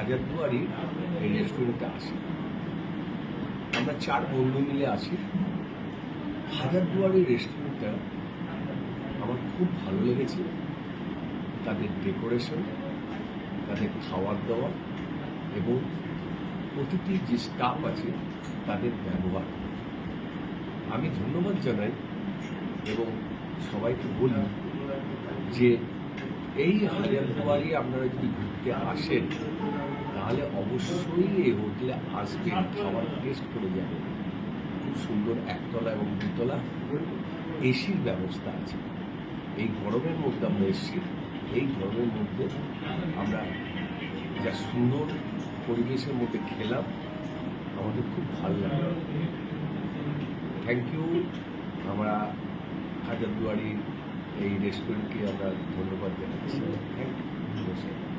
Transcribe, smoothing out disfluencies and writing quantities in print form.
হাজারদুয়ারি এই রেস্টুরেন্টে আসি। আমরা 4 বন্ধু মিলে আছি। হাজারদুয়ারি রেস্টুরেন্টটা আমার খুব ভালো লেগেছে। তাদের ডেকোরেশন, তাদের খাওয়ার দাওয়া এবং প্রতিটি যে স্টাফ আছে তাদের ব্যবহার। আমি ধন্যবাদ জানাই এবং সবাইকে বলি যে এই হাজারদুয়ারি আপনারা যদি ঘুরতে আসেন তাহলে অবশ্যই এই হোটেলে আসবেন, খাবার টেস্ট করে যাবেন। খুব সুন্দর একতলা এবং দুতলা এসির ব্যবস্থা আছে। এই গরমের মধ্যে আমরা এসেছি, এই গরমের মধ্যে আমরা যা সুন্দর পরিবেশের মধ্যে খেলাম, আমাদের খুব ভালো লাগলো। Thank you. আমরা হাজারদুয়ারি এই রেস্টুরেন্টকে আমরা ধন্যবাদ জানাচ্ছি। Thank you.